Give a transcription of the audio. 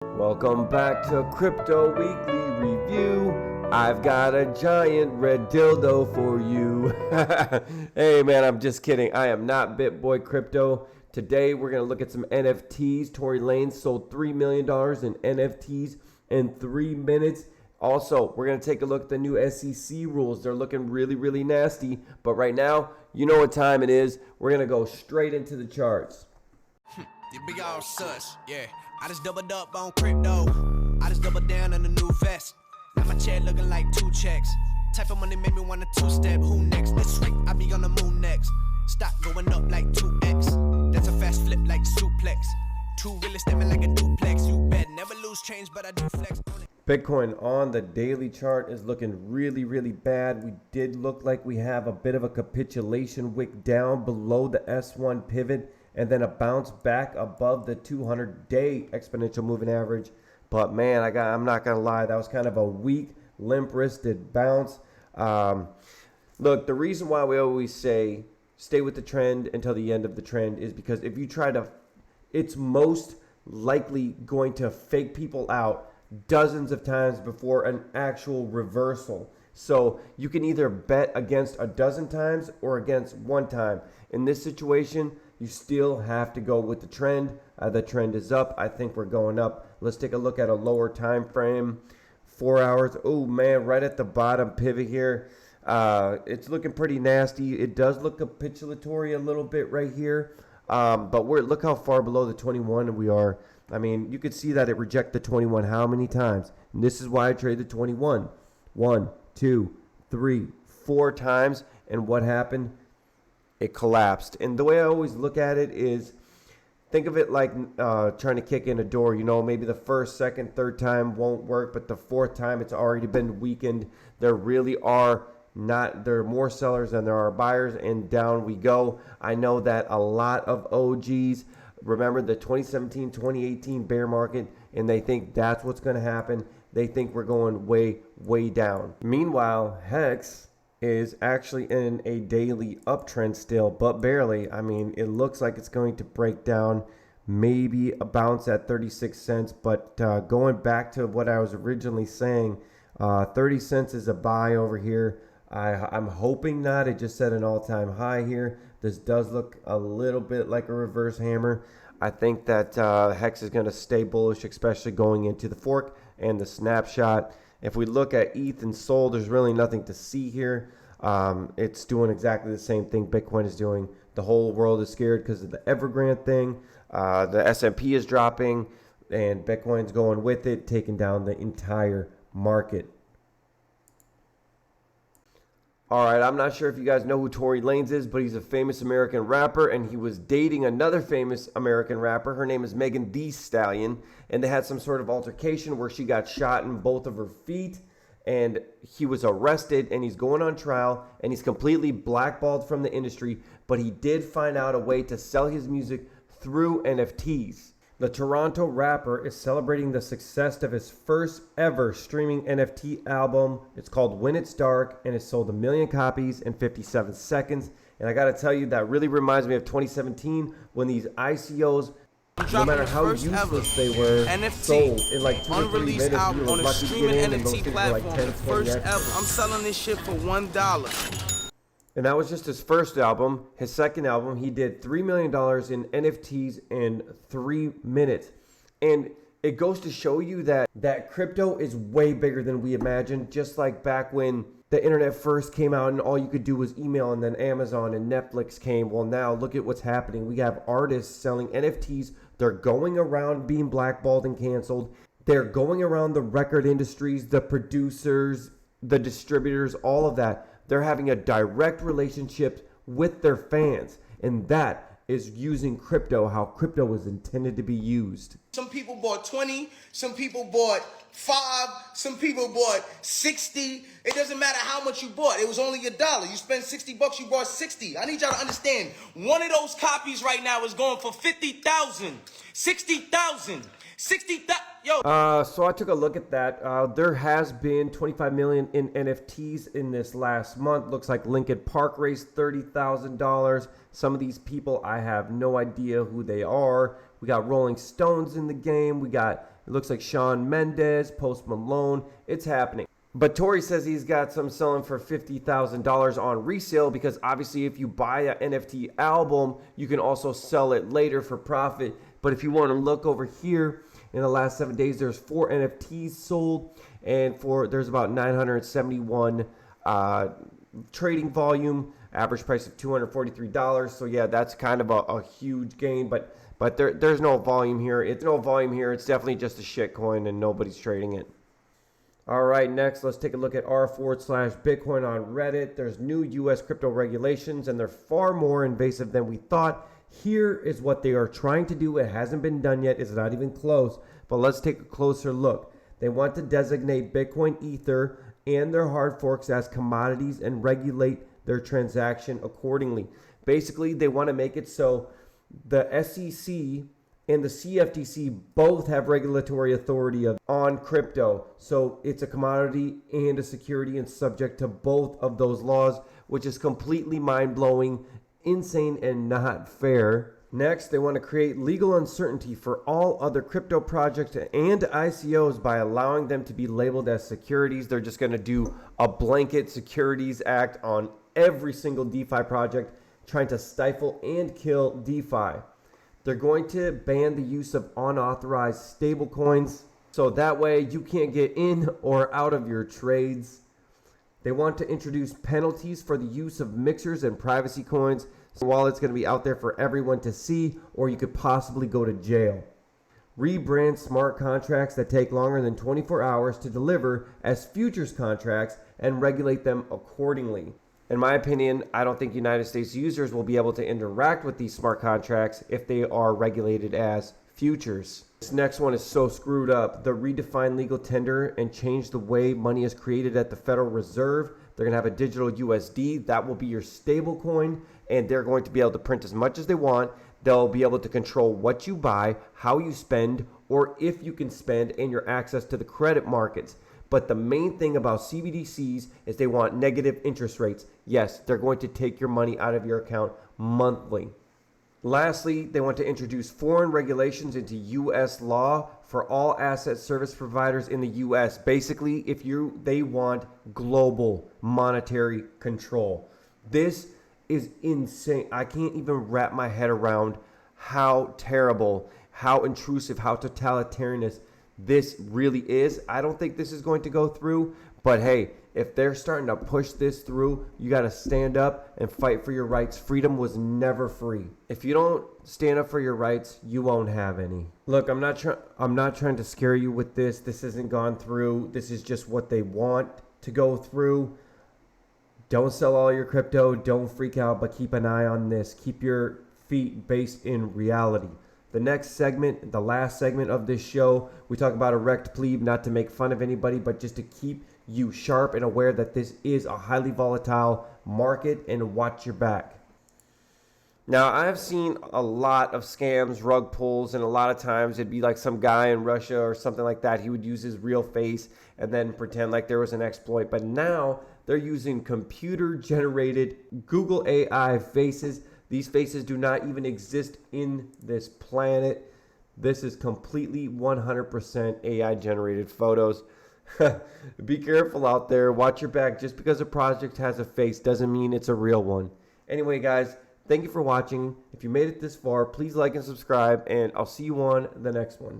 Welcome back to Crypto Weekly Review. I've got a giant red dildo for you. Hey man, I'm just kidding. I am not BitBoy Crypto. Today we're going to look at some NFTs. Tory LaneZ sold $3 million in NFTs in 3 minutes. Also, we're going to take a look at the new SEC rules. They're looking really, really nasty. But right now, you know what time it is. We're going to go straight into the charts. You big all sus, yeah. I just doubled up on crypto. I just doubled down on the new vest. Now my chair looking like 2 checks. Type of money made me want a 2-step. Who next? This week I be on the moon next. Stock going up like 2x. That's a fast flip like suplex. 2 really stepping like a duplex. You bet never lose change, but I do flex on it. Bitcoin on the daily chart is looking really, really bad. We did look like we have a bit of a capitulation wick down below the S1 pivot, and then a bounce back above the 200-day exponential moving average. But man, I'm not gonna lie, that was kind of a weak, limp-wristed bounce. Look, the reason why we always say stay with the trend until the end of the trend is because if you try to, it's most likely going to fake people out dozens of times before an actual reversal. So you can either bet against a dozen times or against 1 time. In this situation, you still have to go with the trend. The trend is up. I think we're going up. Let's take a look at a lower time frame. 4 hours. Oh man, right at the bottom pivot here. It's looking pretty nasty. It does look capitulatory a little bit right here. But look how far below the 21 we are. I mean, you could see that it rejected the 21 how many times? And this is why I trade the 21. 1, 2, 3, 4 times. And what happened? It collapsed. And the way I always look at it is, think of it like trying to kick in a door. You know, maybe the first, second, third time won't work, but the 4th time it's already been weakened. There are more sellers than there are buyers, and down we go. I know that a lot of OGs remember the 2017, 2018 bear market, and they think that's what's going to happen. They think we're going way, way down. Meanwhile, Hex is actually in a daily uptrend still, but barely. I mean, it looks like it's going to break down, maybe a bounce at 36 cents. But going back to what I was originally saying, 30 cents is a buy over here. I'm hoping not. It just set an all-time high here. This does look a little bit like a reverse hammer. I think that Hex is going to stay bullish, especially going into the fork and the snapshot. If we look at ETH and SOL, there's really nothing to see here. It's doing exactly the same thing Bitcoin is doing. The whole world is scared because of the Evergrande thing. The S&P is dropping, and Bitcoin's going with it, taking down the entire market. All right, I'm not sure if you guys know who Tory LaneZ is, but he's a famous American rapper, and he was dating another famous American rapper. Her name is Megan Thee Stallion, and they had some sort of altercation where she got shot in both of her feet, and he was arrested, and he's going on trial, and he's completely blackballed from the industry, but he did find out a way to sell his music through NFTs. The Toronto rapper is celebrating the success of his first ever streaming NFT album. It's called When It's Dark, and it sold 1 million copies in 57 seconds. And I gotta tell you, that really reminds me of 2017 when these ICOs, no matter how useless they were, sold in like 2 or 3 minutes. You were lucky to get in, and those things were like 10, 20 extra. I'm selling this shit for $1. And that was just his first album. His second album, he did $3 million in NFTs in 3 minutes. And it goes to show you that crypto is way bigger than we imagined. Just like back when the internet first came out and all you could do was email, and then Amazon and Netflix came. Well, now look at what's happening. We have artists selling NFTs. They're going around being blackballed and canceled. They're going around the record industries, the producers, the distributors, all of that. They're having a direct relationship with their fans, and that is using crypto how crypto was intended to be used. Some people bought 20, some people bought 5, some people bought 60. It doesn't matter how much you bought. It was only $1. You spent $60, you bought 60. I need y'all to understand, one of those copies right now is going for 50,000, 60,000, 60,000. Yo. So I took a look at that. There has been 25 million in NFTs in this last month. Looks like Linkin Park raised $30,000. Some of these people, I have no idea who they are. We got Rolling Stones in the game. We got It looks like Shawn Mendes, Post Malone. It's happening. But Tory says he's got some selling for $50,000 on resale because obviously if you buy an NFT album, you can also sell it later for profit. But if you want to look over here, in the last 7 days, there's 4 NFTs sold, and there's about 971 trading volume, average price of $243. So yeah, that's kind of a huge gain, but there's no volume here. It's no volume here. It's definitely just a shit coin, and nobody's trading it. All right, next, let's take a look at r/Bitcoin on Reddit. There's new U.S. crypto regulations, and they're far more invasive than we thought. Here is what they are trying to do. It hasn't been done yet. It's not even close, but let's take a closer look. They want to designate Bitcoin, Ether, and their hard forks as commodities and regulate their transaction accordingly. Basically, they want to make it so the SEC and the CFTC both have regulatory authority on crypto. So it's a commodity and a security and subject to both of those laws, which is completely mind-blowing, insane, and not fair. Next, they want to create legal uncertainty for all other crypto projects and ICOs by allowing them to be labeled as securities. They're just going to do a blanket Securities Act on every single DeFi project, trying to stifle and kill DeFi. They're going to ban the use of unauthorized stablecoins, so that way you can't get in or out of your trades. They want to introduce penalties for the use of mixers and privacy coins. So while it's going to be out there for everyone to see, or you could possibly go to jail. Rebrand smart contracts that take longer than 24 hours to deliver as futures contracts and regulate them accordingly. In my opinion, I don't think United States users will be able to interact with these smart contracts if they are regulated as futures. This next one is so screwed up. They'll redefine legal tender and change the way money is created at the Federal Reserve. They're going to have a digital USD. That will be your stable coin, and they're going to be able to print as much as they want. They'll be able to control what you buy, how you spend, or if you can spend, and your access to the credit markets. But the main thing about CBDCs is they want negative interest rates. Yes, they're going to take your money out of your account monthly. Lastly, they want to introduce foreign regulations into U.S. law for all asset service providers in the U.S. Basically, they want global monetary control. This is insane. I can't even wrap my head around how terrible, how intrusive, how totalitarianist this really is. I don't think this is going to go through, but hey, if they're starting to push this through, you got to stand up and fight for your rights. Freedom was never free. If you don't stand up for your rights, you won't have any. Look, I'm not trying to scare you with this. This hasn't gone through. This is just what they want to go through. Don't sell all your crypto. Don't freak out, but keep an eye on this. Keep your feet based in reality. The next segment, the last segment of this show, we talk about erect plebe, not to make fun of anybody, but just to keep you sharp and aware that this is a highly volatile market, and watch your back. Now, I've seen a lot of scams, rug pulls, and a lot of times it'd be like some guy in Russia or something like that. He would use his real face and then pretend like there was an exploit. But now they're using computer-generated Google AI faces. These faces do not even exist in this planet. This is completely 100% AI-generated photos. Be careful out there. Watch your back. Just because a project has a face doesn't mean it's a real one. Anyway, guys, thank you for watching. If you made it this far, please like and subscribe, and I'll see you on the next one.